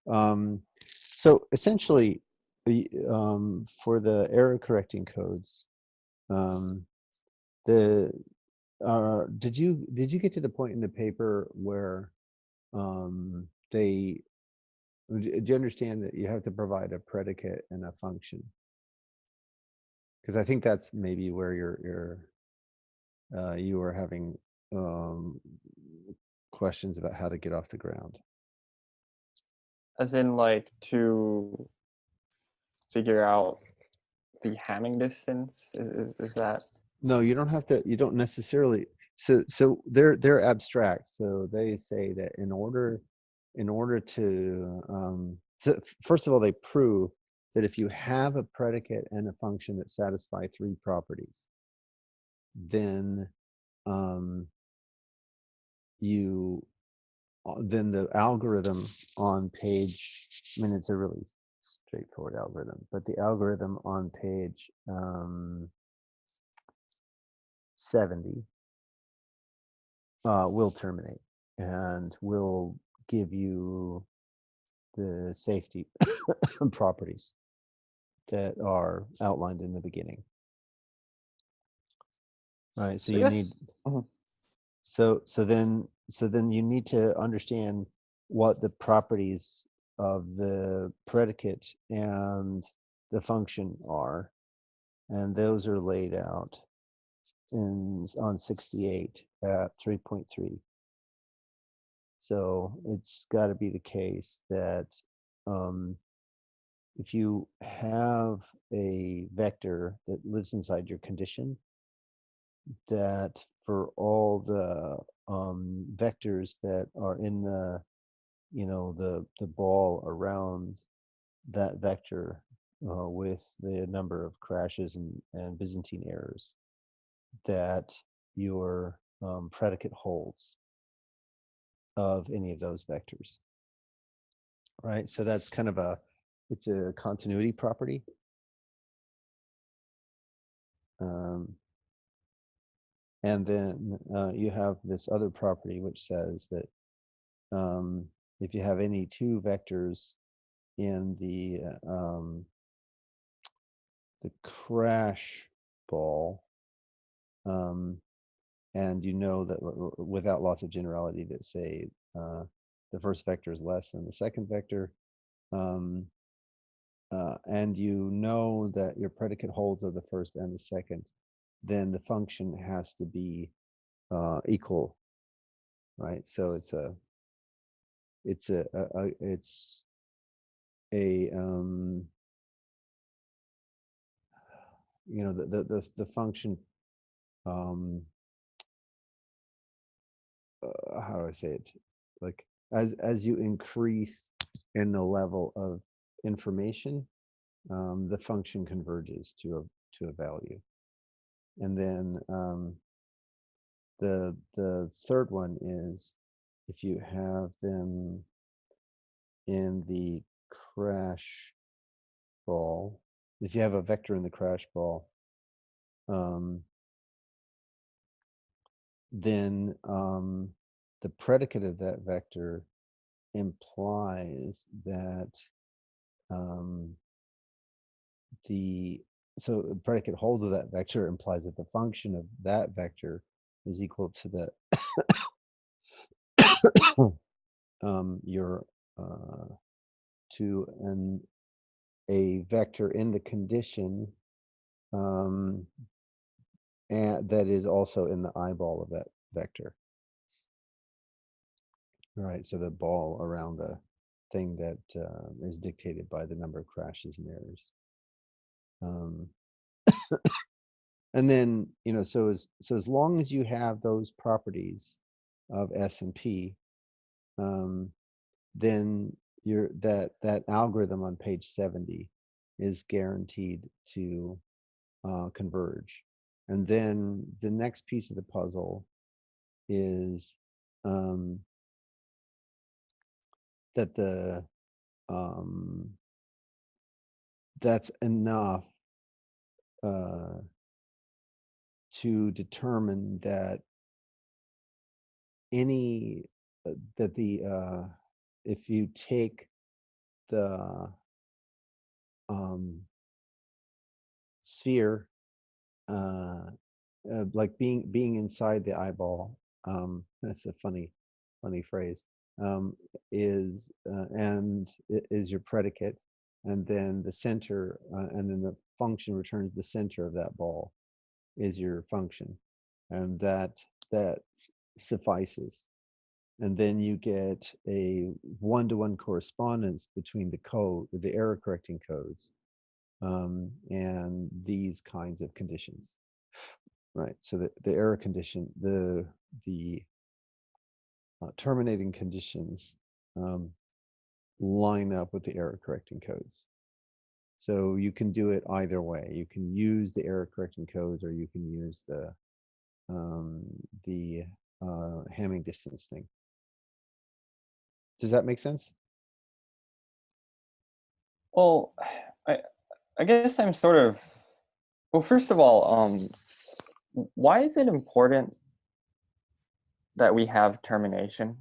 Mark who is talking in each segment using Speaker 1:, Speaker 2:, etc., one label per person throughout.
Speaker 1: So essentially, for the error correcting codes, um, the did you get to the point in the paper where they do you understand that you have to provide a predicate and a function? Because I think that's maybe where you were having um, questions about how to get off the ground.
Speaker 2: As in, like, to figure out the Hamming distance? Is that
Speaker 1: No, you don't have to. You don't necessarily. So they're abstract. So they say that in order to so first of all, they prove that if you have a predicate and a function that satisfy three properties, then um, you then the algorithm on page. I mean, it's a really straightforward algorithm, but the algorithm on page 70 will terminate and will give you the safety properties that are outlined in the beginning. Right. So
Speaker 2: I
Speaker 1: you need
Speaker 2: guess. Mhm.
Speaker 1: so then you need to understand what the properties of the predicate and the function are, and those are laid out in on 68 at 3.3. So it's got to be the case that um, if you have a vector that lives inside your condition, that for all the vectors that are in the ball around that vector with the number of crashes and Byzantine errors, that your predicate holds of any of those vectors, right? So that's kind of it's a continuity property. Um, and then you have this other property which says that if you have any two vectors in the crash ball, um, and you know that without loss of generality that say the first vector is less than the second vector, um, and you know that your predicate holds of the first and the second, then the function has to be equal, right? So it's a the function, um how do I say it, like as you increase in the level of information, the function converges to a value. And then the third one is if you have them in the crash ball, if you have a vector in the crash ball, um, then the predicate of that vector implies that um, the so predicate holds of that vector implies that the function of that vector is equal to the your to a vector in the condition, um, and that is also in the eyeball of that vector. All right, so the ball around the thing that is dictated by the number of crashes and errors. Um, and then so as long as you have those properties of S and P, um, then that algorithm on page 70 is guaranteed to converge. And then the next piece of the puzzle is um, that the um, that's enough uh, to determine that any that the if you take the um, sphere, uh, like being inside the eyeball. That's a funny phrase. Um, is and is your predicate, and then the center, and then the function returns the center of that ball is your function, and that suffices. And then you get a one-to-one correspondence between the code, the error correcting codes, and these kinds of conditions, right? So the error condition, the terminating conditions um, line up with the error correcting codes. So you can do it either way. You can use the error correcting codes, or you can use um, the Hamming distance thing. Does that make sense?
Speaker 2: Well, I I guess I'm sort of well, first of all, why is it important that we have termination?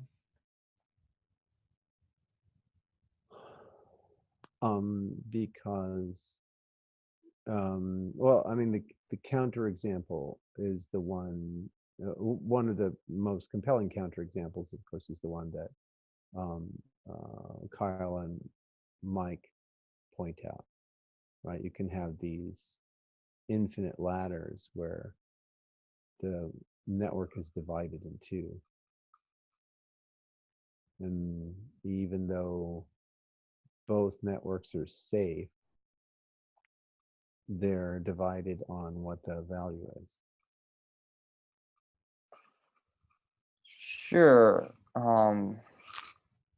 Speaker 1: Because well, I mean, the counterexample is the one. One of the most compelling counterexamples, of course, is the one that um, Kyle and Mike point out. Right? You can have these infinite ladders where the network is divided in two, and even though both networks are safe, they're divided on what the value is.
Speaker 2: Sure.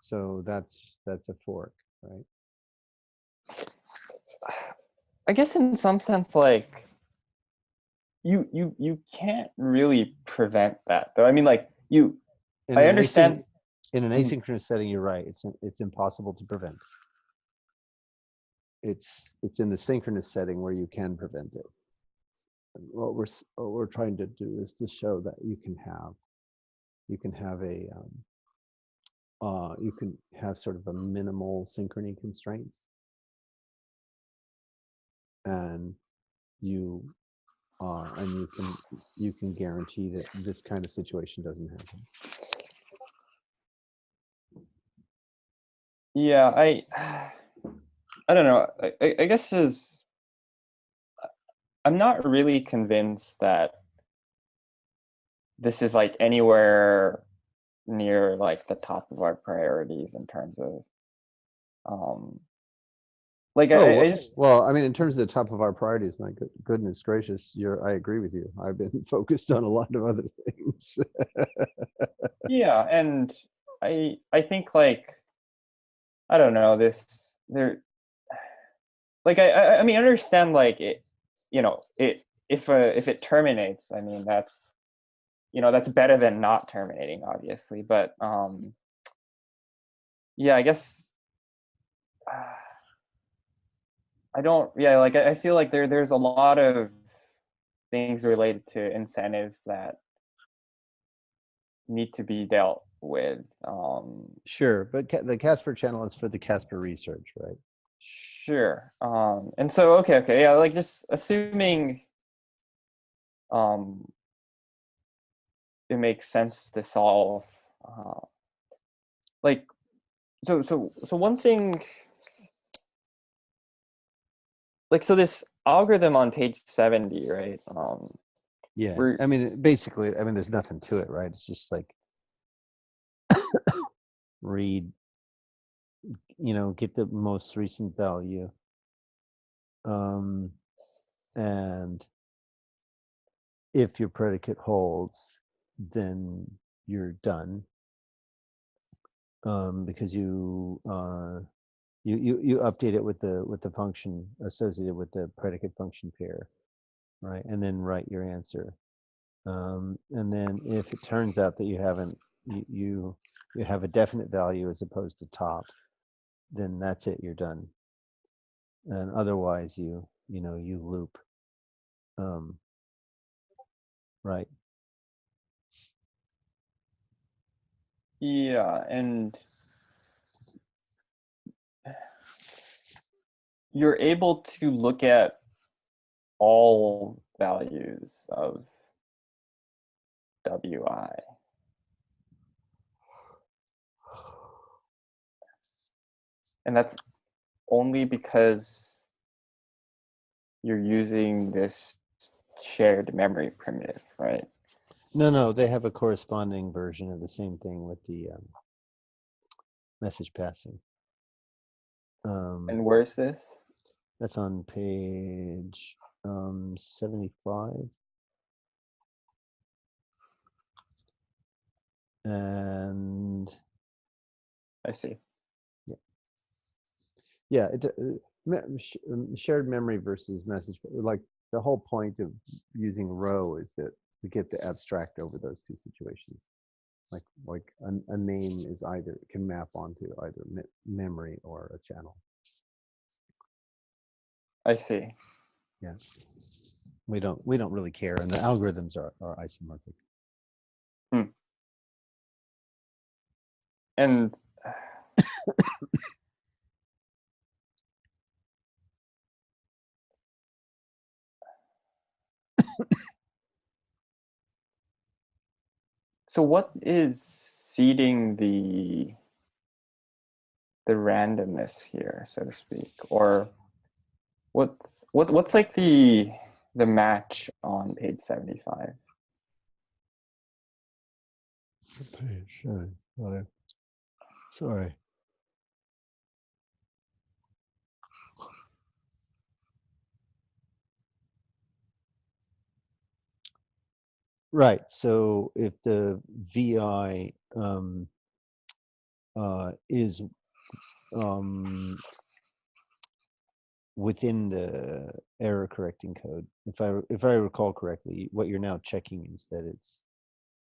Speaker 1: So that's a fork, right?
Speaker 2: I guess in some sense, like you can't really prevent that, though. I mean, like you,
Speaker 1: In
Speaker 2: I
Speaker 1: an async
Speaker 2: understand.
Speaker 1: in an
Speaker 2: Mhm.
Speaker 1: asynchronous setting, you're right. It's impossible to prevent. It's in the synchronous setting where you can prevent it. And what we're trying to do is to show that you can have a you can have sort of a minimal synchrony constraints, and you and you can guarantee that this kind of situation doesn't happen.
Speaker 2: Yeah, I don't know. I guess is I'm not really convinced that this is like anywhere near like the top of our priorities in terms of um like
Speaker 1: Oh,
Speaker 2: I just
Speaker 1: well, I mean, in terms of the top of our priorities, my goodness gracious, I agree with you. I've been focused on a lot of other things.
Speaker 2: yeah, and I think like I don't know this there like I mean I understand like it it if it terminates, I mean that's better than not terminating, obviously, but yeah, I guess I don't yeah, like I feel like there's a lot of things related to incentives that need to be dealt with.
Speaker 1: Sure, but the Casper channel is for the Casper research, right?
Speaker 2: Sure. And so okay, yeah, like just assuming um it makes sense to solve uh like so one thing like so this algorithm on page 70, right?
Speaker 1: Yeah,
Speaker 2: Where
Speaker 1: I mean, basically, I mean, there's nothing to it, right? It's just like read, get the most recent value, um, and if your predicate holds, then you're done, because you update it with the function associated with the predicate function pair, right? And then write your answer. And then if it turns out that you have a definite value as opposed to top, then that's it. You're done. And otherwise, you loop, um, right?
Speaker 2: yeah, and you're able to look at all values of wi, and that's only because you're using this shared memory primitive, right?
Speaker 1: No, they have a corresponding version of the same thing with the message passing.
Speaker 2: And where's this?
Speaker 1: That's on page 75. And
Speaker 2: I see.
Speaker 1: yeah, shared memory versus message. Like the whole point of using row is that we get to abstract over those two situations. Like a name is either can map onto either memory or a channel.
Speaker 2: I see.
Speaker 1: Yeah, we don't really care, and the algorithms are isomorphic.
Speaker 2: Hmm. And so what is seeding the randomness here, so to speak, or what's like the match on page 75?
Speaker 1: Page, sorry. Right. So if the VI is within the error correcting code, if I recall correctly, what you're now checking is that it's,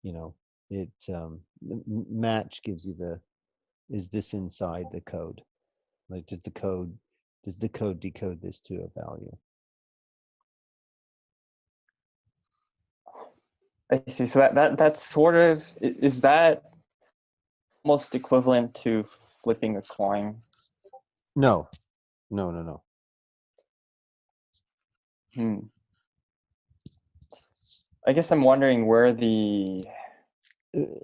Speaker 1: it the match gives you is this inside the code? Like does the code decode this to a value?
Speaker 2: I see. So that's sort of, is that almost equivalent to flipping a coin?
Speaker 1: No.
Speaker 2: I guess I'm wondering where the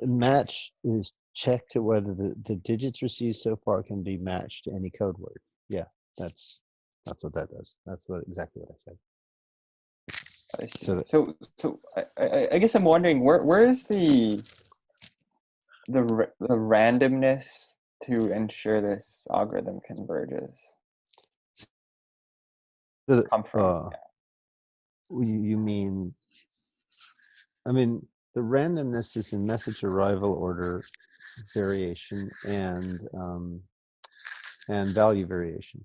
Speaker 1: Match is checked to whether the digits received so far can be matched to any code word. Yeah, that's what that does. That's exactly what I said.
Speaker 2: I see.
Speaker 1: So
Speaker 2: So I guess I'm wondering where is the randomness to ensure this algorithm converges
Speaker 1: the
Speaker 2: come from?
Speaker 1: you mean, I mean, the randomness is in message arrival order variation and value variation.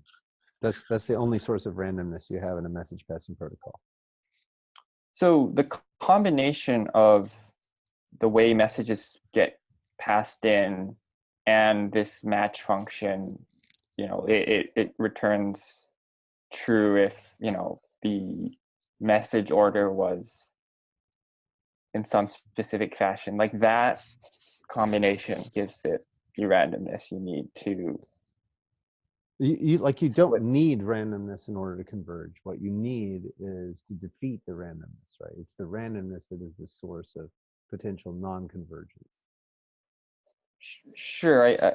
Speaker 1: That's the only source of randomness you have in a message passing protocol.
Speaker 2: So the combination of the way messages get passed in and this match function, it returns true if, the message order was in some specific fashion. Like that combination gives it the randomness you need to
Speaker 1: You don't
Speaker 2: split.
Speaker 1: need randomness in order to converge. What you need is to defeat the randomness, right? It's the randomness that is the source of potential non-convergence.
Speaker 2: Sure,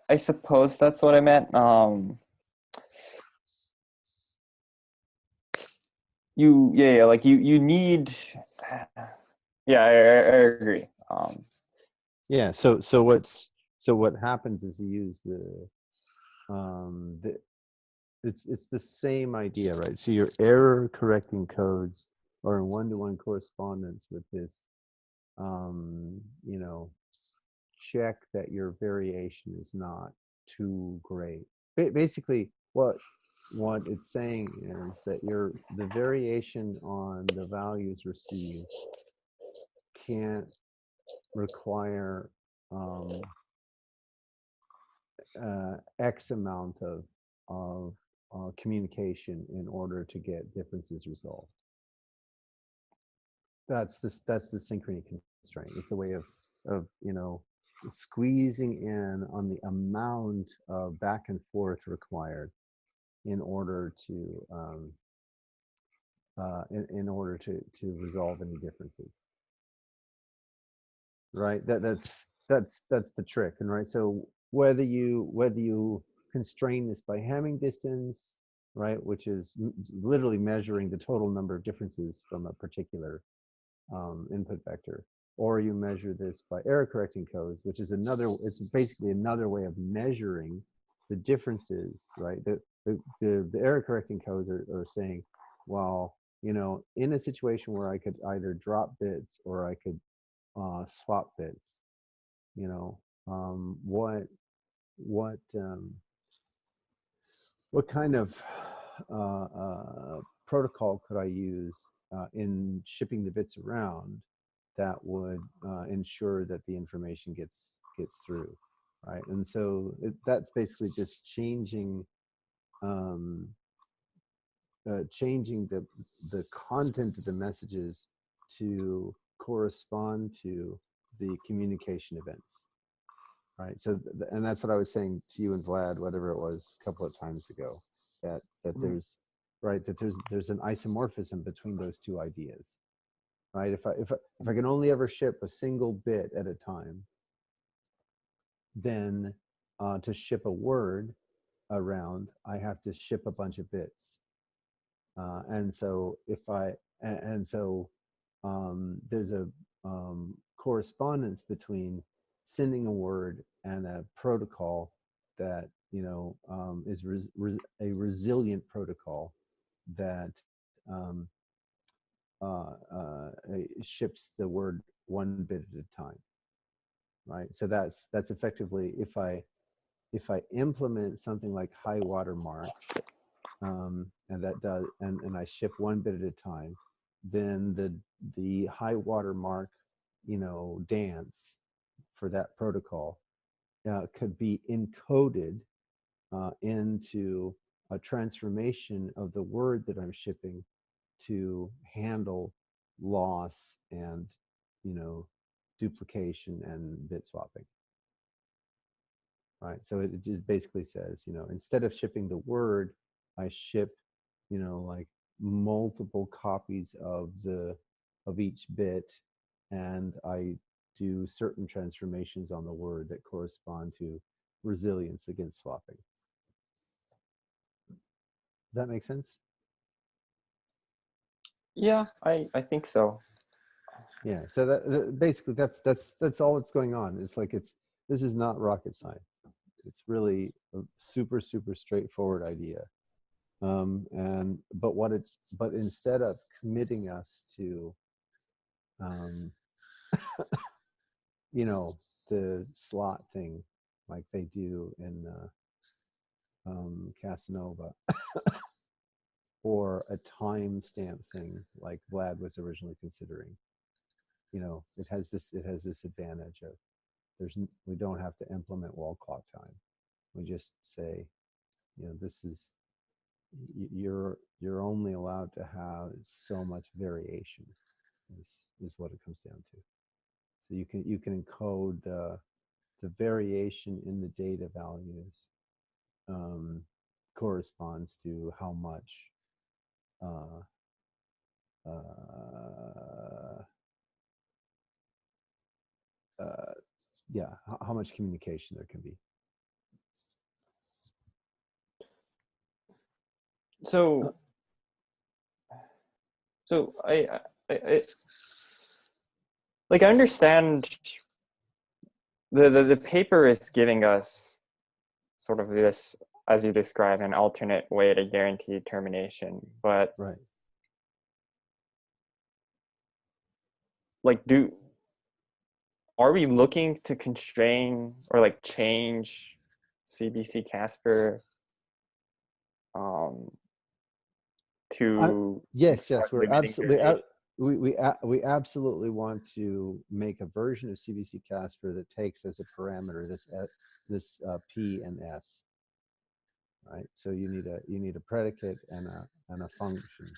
Speaker 2: I suppose that's what I meant. Like you need. Yeah, I agree.
Speaker 1: Yeah. So what happens is you use the it's the same idea, right? So your error correcting codes are in one-to-one correspondence with this, you know, check that your variation is not too great. Basically, what it's saying is that the variation on the values received can't require X amount of communication in order to get differences resolved. That's the synchrony constraint. It's a way of squeezing in on the amount of back and forth required in order to in order to resolve any differences, right? That's the trick. And right, so whether you constrain this by Hamming distance, right, which is literally measuring the total number of differences from a particular input vector, or you measure this by error correcting codes, which is another, it's basically another way of measuring the differences, right? The error correcting codes are saying, well, in a situation where I could either drop bits or I could swap bits, you know, what what kind of protocol could I use in shipping the bits around that would ensure that the information gets through, right? And so that's basically just um, changing the content of the messages to correspond to the communication events, right? So and that's what I was saying to you and Vlad, whatever it was, a couple of times ago, that
Speaker 2: Mhm.
Speaker 1: there's, right, that there's an isomorphism between those two ideas, right? If I can only ever ship a single bit at a time, then to ship a word around, I have to ship a bunch of bits. And so if I and so there's a correspondence between sending a word and a protocol that is a resilient protocol that um, ships the word one bit at a time, right? So that's effectively, if I implement something like high water mark, and that does, and I ship one bit at a time, then the high water mark, dance for that protocol could be encoded into a transformation of the word that I'm shipping to handle loss and duplication and bit swapping, right? So it just basically says, instead of shipping the word, I ship, like multiple copies of each bit, and I do certain transformations on the word that correspond to resilience against swapping. Does that make sense?
Speaker 2: Yeah, I think so.
Speaker 1: Yeah. So basically that's all that's going on. It's like this is not rocket science. It's really a super straightforward idea. But instead of committing us to um, the slot thing like they do in Casanova, or a timestamp thing like Vlad was originally considering, it has this advantage of we don't have to implement wall clock time. We just say, this is, you're only allowed to have so much variation, is what it comes down to. So you can encode the variation in the data values um, corresponds to how much uh, uh, uh, yeah, how much communication there can be. Uh,
Speaker 2: So so I like I understand the paper is giving us sort of this, as you describe, an alternate way to guarantee termination, but
Speaker 1: right.
Speaker 2: like do are we looking to constrain or like change CBC Casper um,
Speaker 1: I,
Speaker 2: to
Speaker 1: yes,
Speaker 2: start limiting variation?
Speaker 1: we absolutely want to make a version of CBC Casper that takes as a parameter this P and S, right? So you need a predicate and a function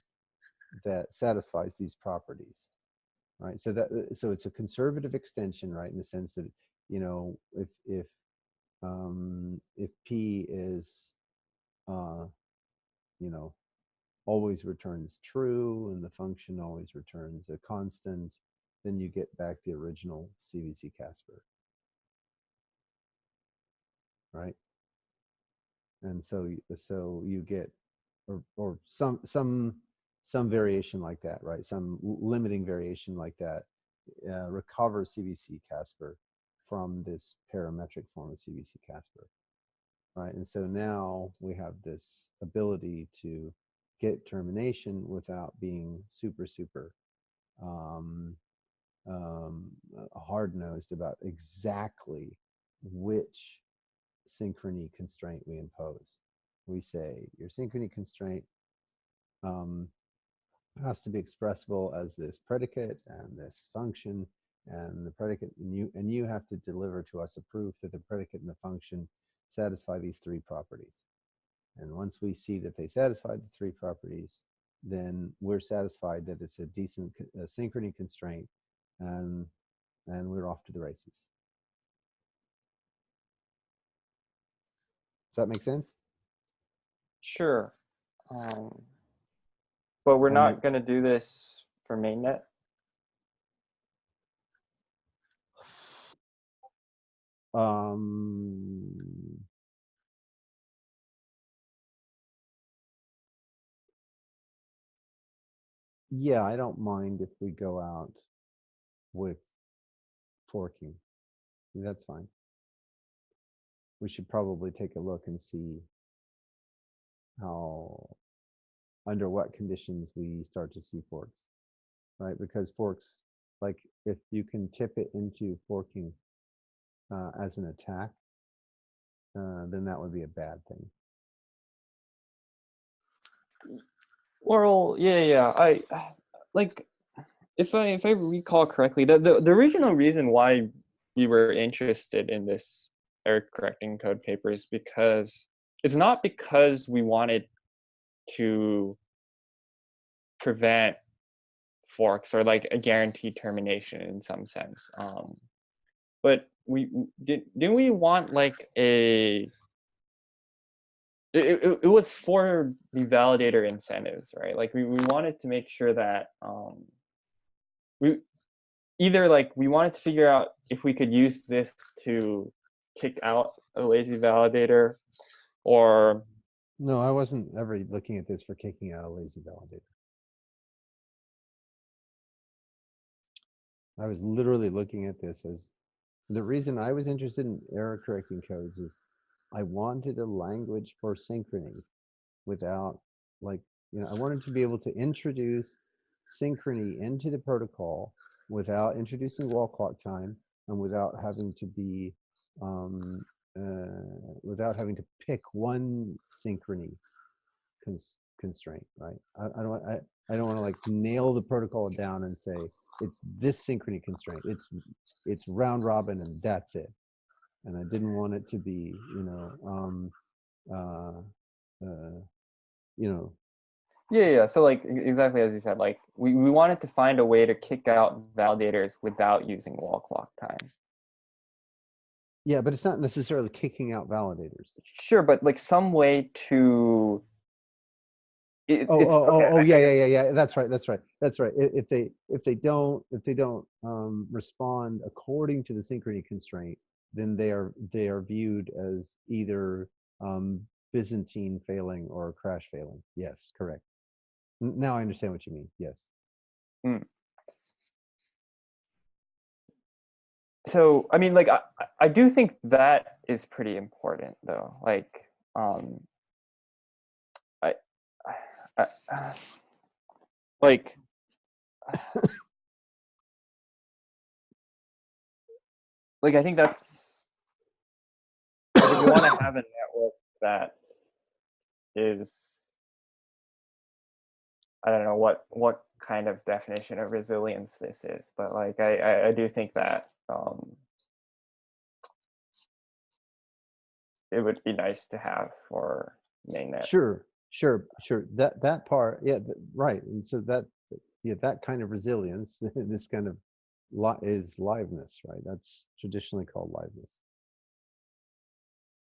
Speaker 1: that satisfies these properties, right? So it's a conservative extension, right, in the sense that if P is you know, always returns true and the function always returns a constant, then you get back the original CVC Casper, right? And so you get, or some variation like that, right? Some limiting variation like that recovers CVC Casper from this parametric form of CVC Casper, right? And so now we have this ability to get termination without being super um, um, hard-nosed about exactly which synchrony constraint we impose. We say your synchrony constraint um, has to be expressible as this predicate and this function, and the predicate, and you have to deliver to us a proof that the predicate and the function satisfy these three properties. And once we see that they satisfy the three properties, then we're satisfied that it's a decent synchrony constraint, and we're off to the races. Does that make sense?
Speaker 2: Sure. But we're
Speaker 1: And then
Speaker 2: not going to do this for mainnet.
Speaker 1: Yeah, I don't mind if we go out with forking. That's fine. We should probably take a look and see how, under what conditions we start to see forks, right? Because forks, like if you can tip it into forking as an attack, then that would be a bad thing.
Speaker 2: Well, yeah. I like, if I recall correctly, the original reason why we were interested in this error correcting code paper is because it's not because we wanted to prevent forks or like a guaranteed termination in some sense. But didn't we want like a it was for the validator incentives, right? Like we wanted to make sure that we either like we wanted to figure out if we could use this to kick out a lazy validator, or
Speaker 1: No, I wasn't ever looking at this for kicking out a lazy validator. I was literally looking at this as, the reason I was interested in error correcting codes is I wanted a language for synchrony without, like, I wanted to be able to introduce synchrony into the protocol without introducing wall clock time and without having to be without having to pick one synchrony constraint, right? I don't want to like nail the protocol down and say it's this synchrony constraint. It's round robin and that's it. And I didn't want it to be, uh, you know,
Speaker 2: yeah. So like exactly as you said, like we wanted to find a way to kick out validators without using wall clock time.
Speaker 1: yeah, but it's not necessarily kicking out validators.
Speaker 2: Sure, but like some way to it's okay.
Speaker 1: Yeah. That's right. If they don't respond according to the synchrony constraint, then they are viewed as either Byzantine failing or crash failing. Yes, correct. Now I understand what you mean. Yes.
Speaker 2: So I mean, like I do think that is pretty important, though. Like I, like I think that's, like, if you want to have a network that is, I don't know what kind of definition of resilience this is, but like I do think that it would be nice to have for mainnet.
Speaker 1: Sure. That part, yeah, right. And so that, yeah, that kind of resilience, this kind of is liveness, right? That's traditionally called liveness.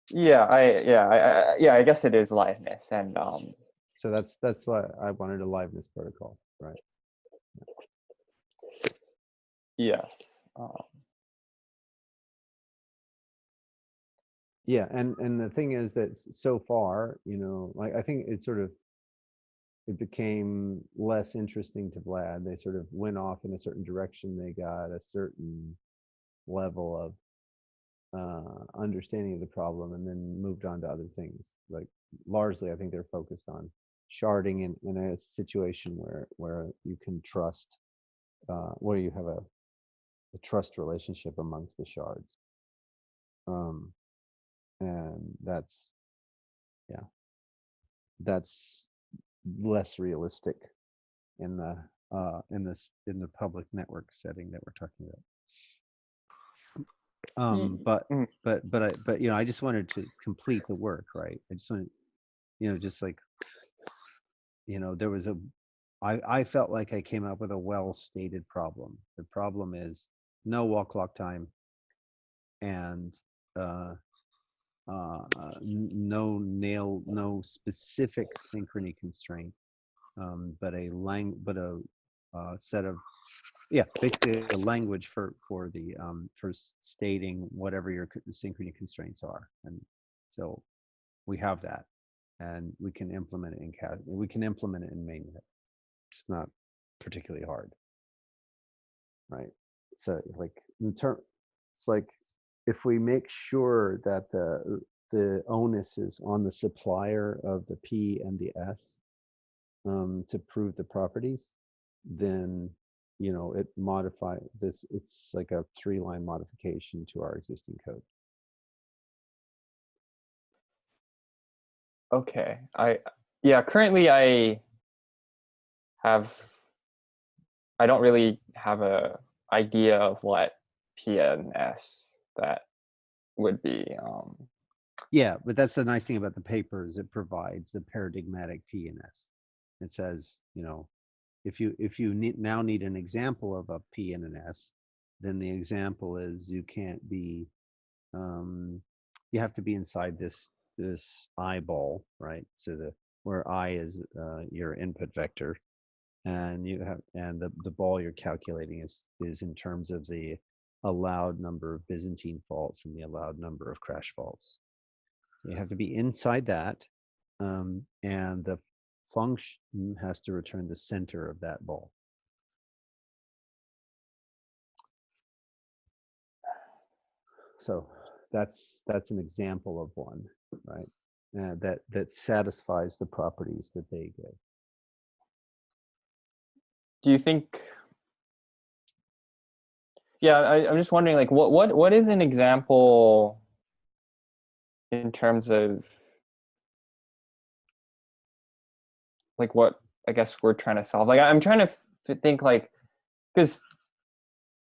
Speaker 2: Yeah, I guess it is liveness, and
Speaker 1: So that's why I wanted a liveness protocol, right?
Speaker 2: Yes.
Speaker 1: Yeah, and the thing is that so far, like I think it became less interesting to Vlad. They sort of went off in a certain direction. They got a certain level of understanding of the problem, and then moved on to other things. Like largely, I think they're focused on sharding in a situation where you can trust, where you have a trust relationship amongst the shards. And yeah, that's less realistic in the public network setting that we're talking about. But I just wanted to complete the work, right? I just wanted, just like, there was I felt like I came up with a well-stated problem. The problem is no wall clock time and no specific synchrony constraint, but a set of, basically a language for stating whatever your synchrony constraints are. And so we have that, and we can implement it in mainnet. It's not particularly hard, right? So like it's like, if we make sure that the onus is on the supplier of the P and the S, to prove the properties, then it modify this. It's like a 3-line modification to our existing code.
Speaker 2: Okay. Currently I don't really have a idea of what PNS that would be.
Speaker 1: Yeah, but that's the nice thing about the paper, is it provides a paradigmatic P and S. It says, if you now need an example of a P and an S, then the example is you can't be, you have to be inside this eyeball, right? So where I is your input vector, and the ball you're calculating is in terms of the allowed number of Byzantine faults and the allowed number of crash faults. You have to be inside that, and the function has to return the center of that ball. So that's an example of one, right? That satisfies the properties that they give.
Speaker 2: Do you think? Yeah, I'm just wondering, like, what is an example in terms of like what I guess we're trying to solve? Like, I'm trying to think, like, because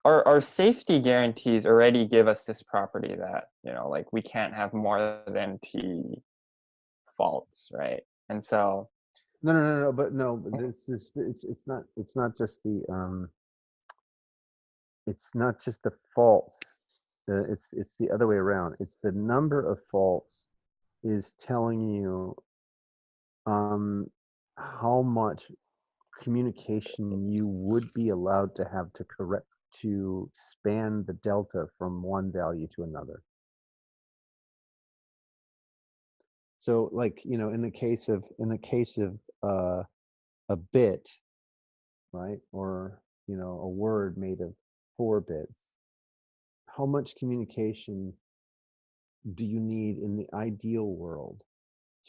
Speaker 2: our safety guarantees already give us this property that, like, we can't have more than T faults, right? And so
Speaker 1: But this is it's not just the faults. It's the other way around. It's the number of faults is telling you how much communication you would be allowed to have to span the delta from one value to another. So, like, in the case of a bit, right, or a word made of 4 bits, how much communication do you need in the ideal world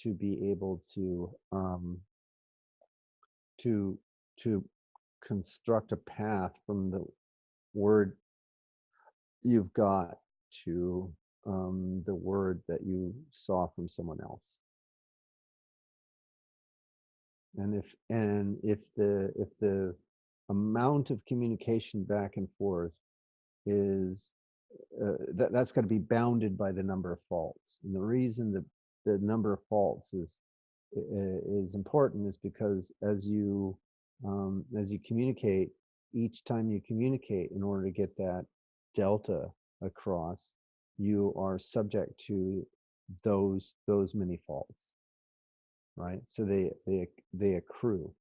Speaker 1: to be able to construct a path from the word you've got to the word that you saw from someone else? And if the amount of communication back and forth is that's got to be bounded by the number of faults. And the reason that the number of faults is important is because as you communicate, each time you communicate, in order to get that delta across, you are subject to those many faults, right? So they accrue.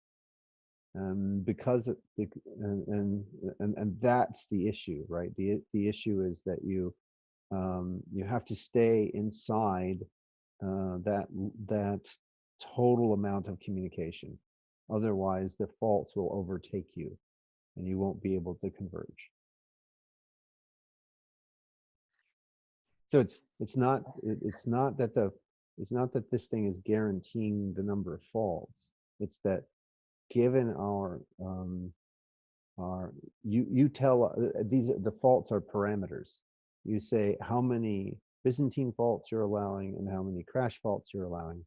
Speaker 1: Because and that's the issue, right? The issue is that you have to stay inside that total amount of communication. Otherwise, the faults will overtake you, and you won't be able to converge. So it's not that this thing is guaranteeing the number of faults. It's that given you tell these the faults are parameters. You say how many Byzantine faults you're allowing and how many crash faults you're allowing,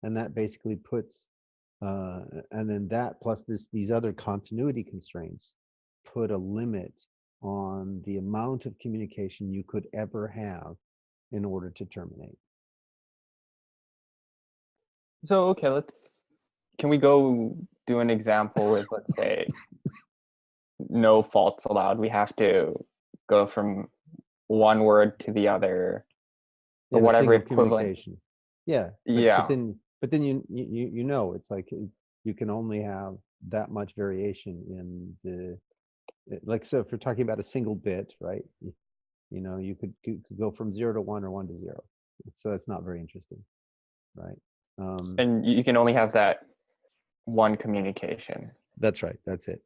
Speaker 1: and that basically puts and then that plus these other continuity constraints put a limit on the amount of communication you could ever have in order to terminate.
Speaker 2: So okay, can we go do an example with, let's say, no faults allowed? We have to go from one word to the other, or
Speaker 1: In a
Speaker 2: whatever
Speaker 1: single
Speaker 2: equivalent.
Speaker 1: communication. Yeah,
Speaker 2: Yeah.
Speaker 1: but then you know it's like you can only have that much variation in the like, so if you're talking about a single bit, right? You know, you could go from 0 to 1 or 1 to 0. So that's not very interesting, right?
Speaker 2: And you can only have that one communication.
Speaker 1: That's right. That's it.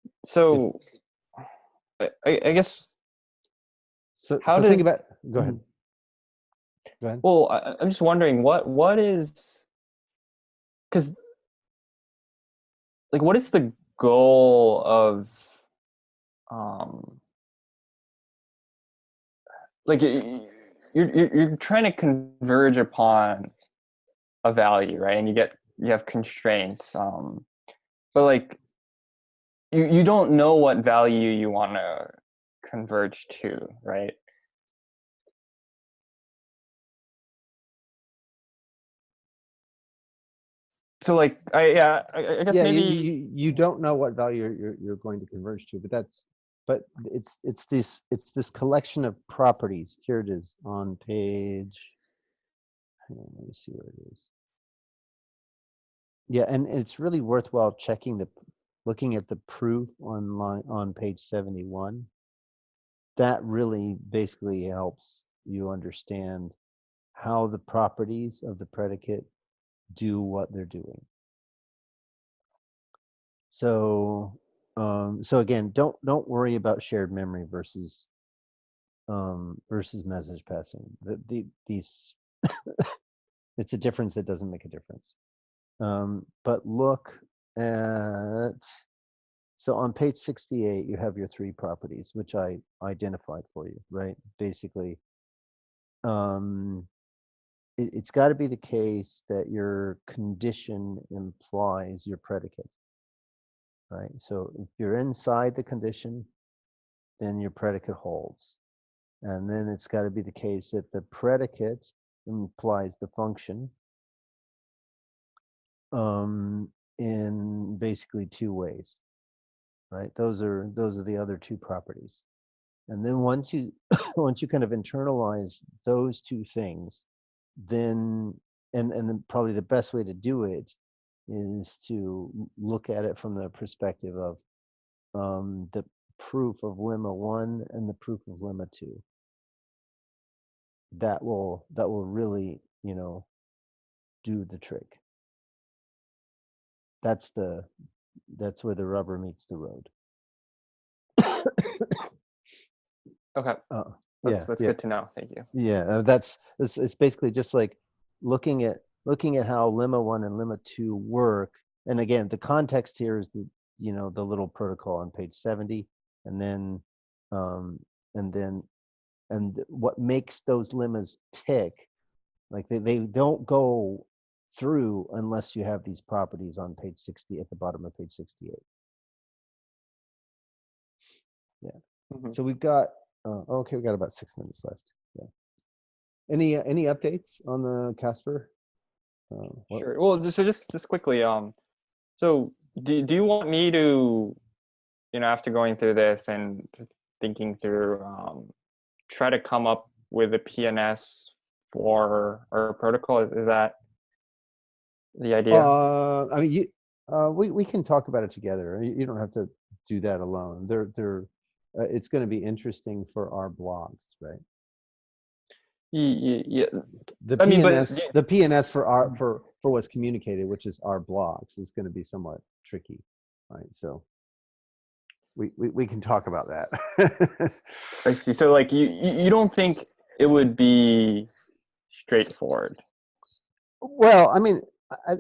Speaker 1: If
Speaker 2: So I guess how
Speaker 1: so
Speaker 2: does
Speaker 1: think about, go ahead. Go ahead.
Speaker 2: well, I'm just wondering what is, because like what is the goal of um like you're trying to converge upon a value, right? And you have constraints, but like you don't know what value you want to converge to, right? So like I guess
Speaker 1: Yeah,
Speaker 2: maybe.
Speaker 1: you don't know what value you're going to converge to, but it's this collection of properties. Here it is on page, hang on, let me see where it is. Yeah, and it's really worthwhile looking at the proof on page 71. That really basically helps you understand how the properties of the predicate do what they're doing. So so again, don't worry about shared memory versus message passing. These it's a difference that doesn't make a difference. But look at, so on page 68, you have your 3 properties, which I identified for you, right? Basically, it's got to be the case that your condition implies your predicate, right? So if you're inside the condition, then your predicate holds. And then it's got to be the case that the predicate implies the function in basically 2 ways, right? Those are the other 2 properties. And then once you once you kind of internalize those 2 things, then and then probably the best way to do it is to look at it from the perspective of the proof of lemma 1 and the proof of lemma 2. That will really, you know, do the trick. That's where the rubber meets the road.
Speaker 2: Okay,
Speaker 1: Yeah,
Speaker 2: that's
Speaker 1: yeah,
Speaker 2: good to know. Thank you.
Speaker 1: yeah. It's basically just like looking at how lemma 1 and lemma 2 work. And again, the context here is the, you know, the little protocol on page 70, and then and what makes those lemmas tick, like they don't go through unless you have these properties on page 60 at the bottom of page 68. Yeah. So we've got okay, we got about 6 minutes left. Yeah. Any updates on the Casper?
Speaker 2: Sure. Well, so just quickly, so do you want me to, you know, after going through this and thinking through, try to come up with a PNS for our protocol? Is that the idea?
Speaker 1: I mean, we can talk about it together. You don't have to do that alone. It's going to be interesting for our blogs, right?
Speaker 2: Yeah.
Speaker 1: The
Speaker 2: I mean, but
Speaker 1: PNS, the PNS for our for what's communicated, which is our blogs, is going to be somewhat tricky, right? So we can talk about that.
Speaker 2: I see. So like you don't think it would be straightforward?
Speaker 1: Well, I mean, I,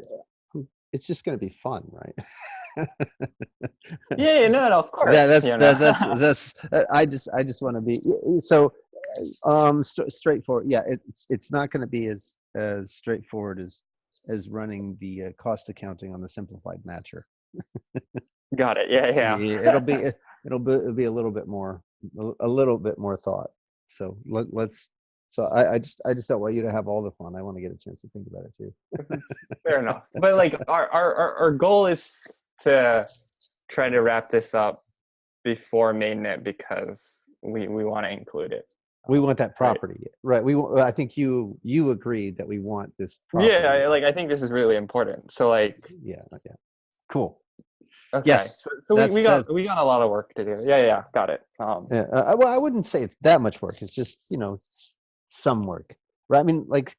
Speaker 1: it's just going to be fun, right?
Speaker 2: Yeah, no, no, of
Speaker 1: Yeah,
Speaker 2: course, you know.
Speaker 1: that's I just want to be so straightforward. Yeah, it's not going to be as straightforward as running the cost accounting on the simplified matcher.
Speaker 2: Got it. Yeah,
Speaker 1: Yeah,
Speaker 2: yeah.
Speaker 1: it'll be a little bit more thought. So let's so I just don't want you to have all the fun. I want to get a chance to think about it too.
Speaker 2: Fair enough. But like our goal is to try to wrap this up before mainnet because we want to include it.
Speaker 1: We want that
Speaker 2: Right.
Speaker 1: property, right? I think you agreed that we want this property.
Speaker 2: Yeah, like I think this is really important. So like,
Speaker 1: Yeah, yeah. Cool.
Speaker 2: okay.
Speaker 1: Yes,
Speaker 2: So we,
Speaker 1: that's
Speaker 2: we got
Speaker 1: that's.
Speaker 2: we got a lot of work to do. Yeah, yeah, got it.
Speaker 1: Yeah, well, I wouldn't say it's that much work. It's just some work, right? I mean, like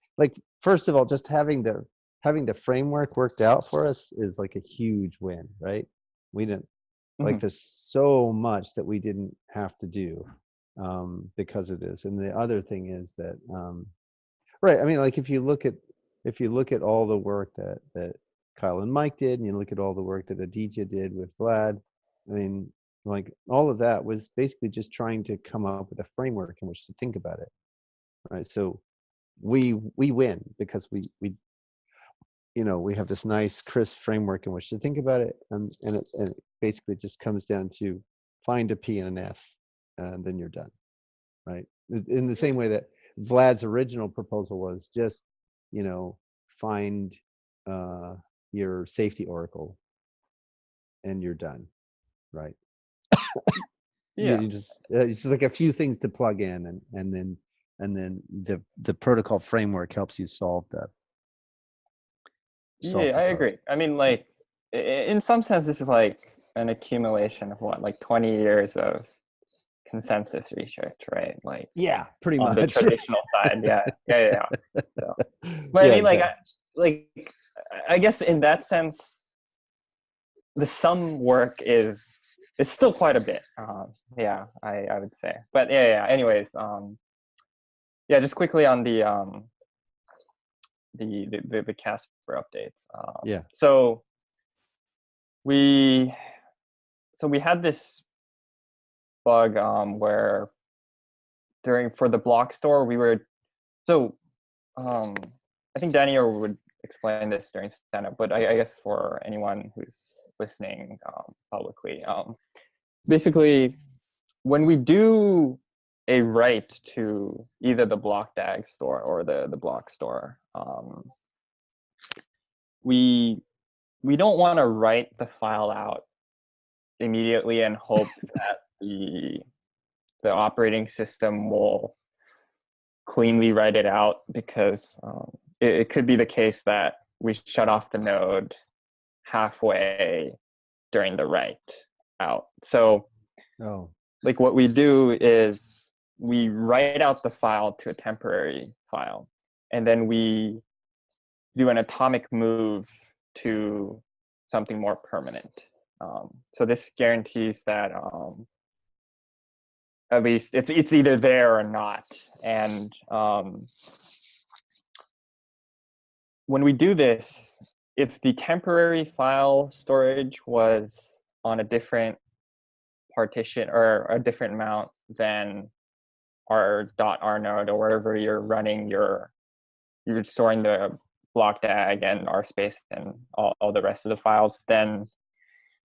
Speaker 1: first of all, just having the framework worked out for us is like a huge win, right? We didn't like
Speaker 2: mhm.
Speaker 1: there's so much that we didn't have to do because of this. And the other thing is that right, I mean, like if you look at all the work that Kyle and Mike did, and you look at all the work that Aditya did with Vlad, I mean, like all of that was basically just trying to come up with a framework in which to think about it, right? So we win because we have this nice crisp framework in which to think about it, and it basically just comes down to find a P and an S, and then you're done, right? In the same way that Vlad's original proposal was just, find uh, your safety oracle and you're done, right?
Speaker 2: Yeah.
Speaker 1: You just it's just like a few things to plug in, and then the protocol framework helps you solve
Speaker 2: Yeah,
Speaker 1: the
Speaker 2: I
Speaker 1: puzzle.
Speaker 2: agree. I mean, like, in some sense, this is like an accumulation of what, like 20 years of consensus research, right? Like
Speaker 1: Yeah, pretty
Speaker 2: on the
Speaker 1: much.
Speaker 2: traditional side. Yeah, yeah, yeah, yeah. So, but I
Speaker 1: Yeah,
Speaker 2: mean, like,
Speaker 1: exactly.
Speaker 2: like, I guess in that sense, the sum work is still quite a bit. Yeah, I would say. But yeah, yeah. Anyways, yeah, just quickly on the Casper updates.
Speaker 1: Yeah.
Speaker 2: We so we had this bug where for the block store we were so um I think Daniel would explain this during stand up, but I guess for anyone who's listening publicly, basically when we do a write to either the block dag store or the block store, we we don't want to write the file out immediately and hope that the operating system will cleanly write it out, because it could be the case that we shut off the node halfway during the write out. So
Speaker 1: Oh.
Speaker 2: like what we do is we write out the file to a temporary file, and then we do an atomic move to something more permanent. So this guarantees that at least it's either there or not. And when we do this, if the temporary file storage was on a different partition or a different mount than our .r node or wherever you're running you're storing the block DAG and RSpace and all the rest of the files, then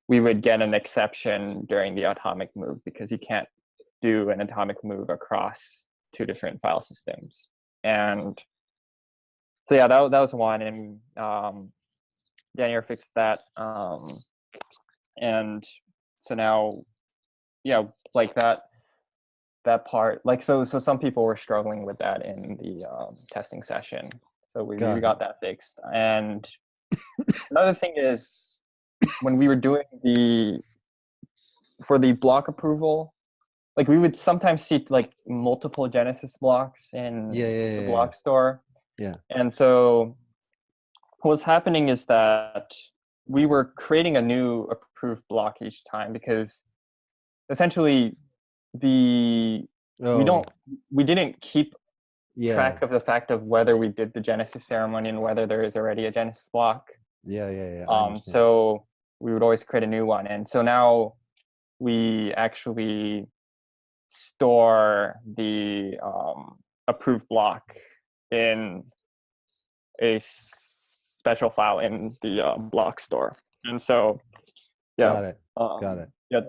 Speaker 2: we would get an exception during the atomic move, because you can't do an atomic move across two different file systems. And so yeah, that was one, and Daniel fixed that, and so now, yeah, like that part, like so some people were struggling with that in the testing session, so we
Speaker 1: Got it.
Speaker 2: got that fixed. And another thing is when we were doing for the block approval, like we would sometimes see like multiple Genesis blocks
Speaker 1: Yeah,
Speaker 2: in
Speaker 1: yeah,
Speaker 2: the
Speaker 1: yeah,
Speaker 2: block store.
Speaker 1: yeah.
Speaker 2: And so what's happening is that we were creating a new approved block each time, because essentially the we
Speaker 1: Oh,
Speaker 2: don't we didn't keep
Speaker 1: yeah,
Speaker 2: track of the fact of whether we did the Genesis ceremony and whether there is already a Genesis block.
Speaker 1: yeah, yeah, yeah. I understand.
Speaker 2: So we would always create a new one. And so now we actually store the approved block in a special file in the block store. And so, yeah,
Speaker 1: Got it. Got it.
Speaker 2: yeah,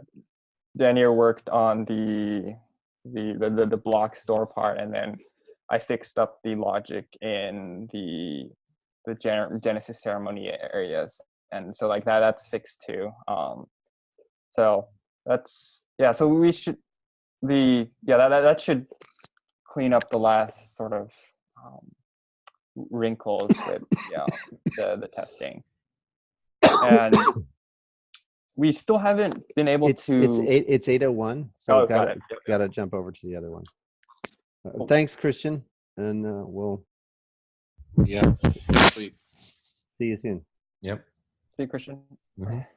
Speaker 2: Daniel worked on the block store part, and then I fixed up the logic in the Genesis ceremony areas, and so like that's fixed too. So that's yeah. So we should that should clean up the last sort of wrinkles with the testing, and we still haven't been able to.
Speaker 1: It's 8:01, so
Speaker 2: Oh, got it.
Speaker 1: gotta jump over to the other one.
Speaker 2: Cool.
Speaker 1: Thanks, Christian, and we'll
Speaker 3: Yeah. Sweet.
Speaker 1: see you soon.
Speaker 3: Yep.
Speaker 2: See you, Christian.
Speaker 3: Mhm.